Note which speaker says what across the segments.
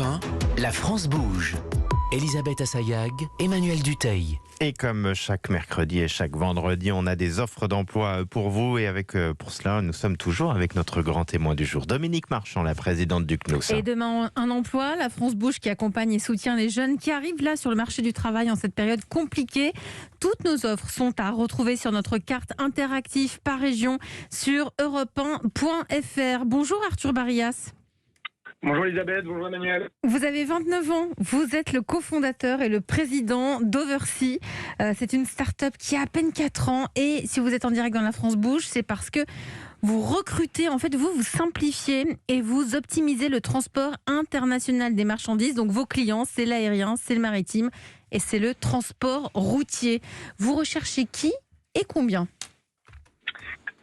Speaker 1: Europe 1, la France bouge. Elisabeth Assayag, Emmanuel Dutheil.
Speaker 2: Et comme chaque mercredi et chaque vendredi, on a des offres d'emploi pour vous. Et pour cela, nous sommes toujours avec notre grand témoin du jour, Dominique Marchand, la présidente du CNUS.
Speaker 3: Et demain, un emploi, la France bouge, qui accompagne et soutient les jeunes qui arrivent là sur le marché du travail en cette période compliquée. Toutes nos offres sont à retrouver sur notre carte interactive par région sur europe1.fr. Bonjour Arthur Barillas.
Speaker 4: Bonjour Elisabeth, bonjour Emmanuel.
Speaker 3: Vous avez 29 ans, vous êtes le cofondateur et le président d'Oversea. C'est une start-up qui a à peine 4 ans et si vous êtes en direct dans la France Bouge, c'est parce que vous recrutez, en fait vous simplifiez et vous optimisez le transport international des marchandises. Donc vos clients, c'est l'aérien, c'est le maritime et c'est le transport routier. Vous recherchez qui et combien ?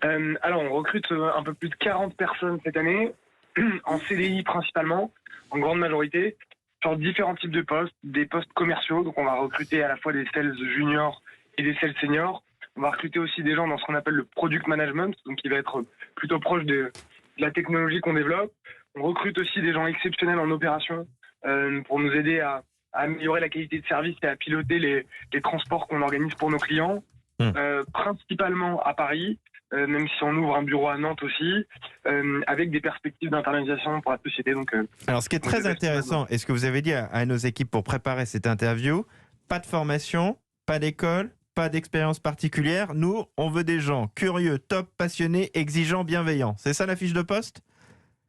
Speaker 4: Alors on recrute un peu plus de 40 personnes cette année. En CDI principalement, en grande majorité, sur différents types de postes, des postes commerciaux. Donc on va recruter à la fois des sales juniors et des sales seniors. On va recruter aussi des gens dans ce qu'on appelle le product management, donc qui va être plutôt proche de la technologie qu'on développe. On recrute aussi des gens exceptionnels en opération pour nous aider à améliorer la qualité de service et à piloter les transports qu'on organise pour nos clients, principalement à Paris. Même si on ouvre un bureau à Nantes aussi, avec des perspectives d'internalisation pour la société. Donc,
Speaker 2: alors, ce qui est très intéressant, et ce que vous avez dit à nos équipes pour préparer cette interview, pas de formation, pas d'école, pas d'expérience particulière. Nous, on veut des gens curieux, top, passionnés, exigeants, bienveillants. C'est ça la fiche de poste ?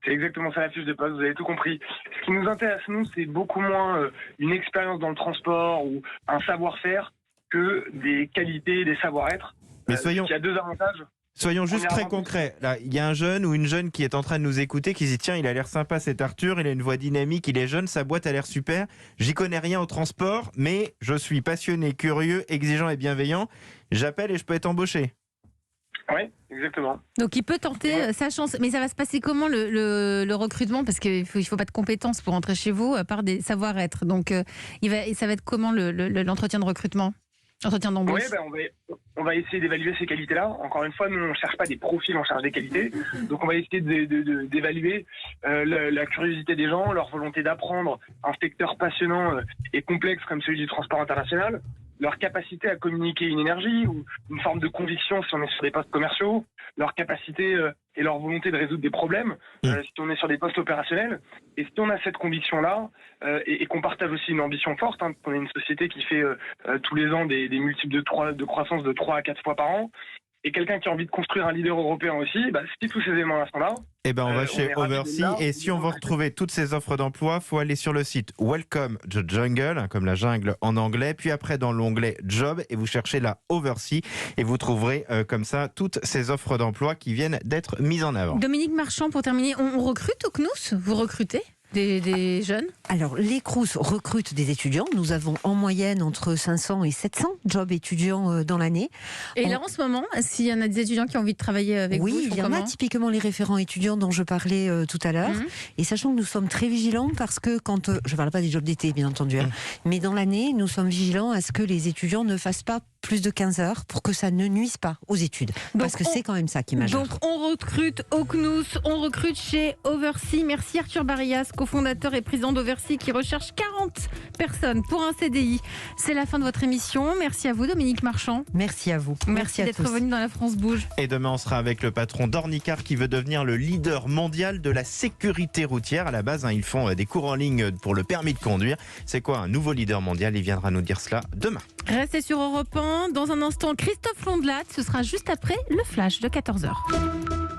Speaker 4: C'est exactement ça la fiche de poste, vous avez tout compris. Ce qui nous intéresse, nous, c'est beaucoup moins une expérience dans le transport ou un savoir-faire que des qualités, des savoir-être.
Speaker 2: Mais soyons...
Speaker 4: Il y a deux avantages.
Speaker 2: Soyons juste très concrets. Là, il y a un jeune ou une jeune qui est en train de nous écouter, qui dit tiens, il a l'air sympa cet Arthur, il a une voix dynamique, il est jeune, sa boîte a l'air super. J'y connais rien au transport, mais je suis passionné, curieux, exigeant et bienveillant. J'appelle et je peux être embauché.
Speaker 4: Oui, exactement.
Speaker 3: Donc il peut tenter sa chance. Mais ça va se passer comment le recrutement ? Parce qu'il faut pas de compétences pour entrer chez vous, à part des savoir-être. Donc ça va être comment l'entretien de recrutement ? Entretien d'embauche.
Speaker 4: Oui, on va essayer d'évaluer ces qualités-là. Encore une fois, nous, on ne cherche pas des profils, on cherche des qualités. Donc, on va essayer d'évaluer la curiosité des gens, leur volonté d'apprendre un secteur passionnant et complexe comme celui du transport international, leur capacité à communiquer une énergie ou une forme de conviction si on est sur des postes commerciaux, leur capacité et leur volonté de résoudre des problèmes si on est sur des postes opérationnels. Et si on a cette conviction-là et qu'on partage aussi une ambition forte, qu'on est une société qui fait tous les ans des multiples de croissance de 3 à 4 fois par an, et quelqu'un qui a envie de construire un leader européen aussi, si tous ces éléments-là sont là,
Speaker 2: on va chez Oversea. Et si on veut retrouver toutes ces offres d'emploi, il faut aller sur le site Welcome the Jungle, comme la jungle en anglais, puis après dans l'onglet Job, et vous cherchez la Oversea, et vous trouverez comme ça toutes ces offres d'emploi qui viennent d'être mises en avant.
Speaker 3: Dominique Marchand, pour terminer, on recrute au CNUS ? Vous recrutez des jeunes ?
Speaker 5: Alors, les CROUS recrutent des étudiants. Nous avons en moyenne entre 500 et 700 jobs étudiants dans l'année.
Speaker 3: Et là, en ce moment, s'il y en a des étudiants qui ont envie de travailler avec vous,
Speaker 5: oui, il y en a typiquement les référents étudiants dont je parlais tout à l'heure. Et sachant que nous sommes très vigilants parce que quand... je ne parle pas des jobs d'été, bien entendu, mais dans l'année, nous sommes vigilants à ce que les étudiants ne fassent pas plus de 15 heures pour que ça ne nuise pas aux études. Parce que c'est quand même ça qui est majeur.
Speaker 3: Donc, on recrute au CNUS, on recrute chez Oversea. Merci Arthur Barillas, cofondateur et président d'Oversea, qui recherche 40 personnes pour un CDI. C'est la fin de votre émission. Merci à vous, Dominique Marchand.
Speaker 5: Merci à vous.
Speaker 3: Merci d'être venu dans la France Bouge.
Speaker 2: Et demain, on sera avec le patron d'Ornicar qui veut devenir le leader mondial de la sécurité routière. À la base, ils font des cours en ligne pour le permis de conduire. C'est quoi un nouveau leader mondial ? Il viendra nous dire cela demain.
Speaker 3: Restez sur Europe 1. Dans un instant, Christophe Londelat. Ce sera juste après le flash de 14h.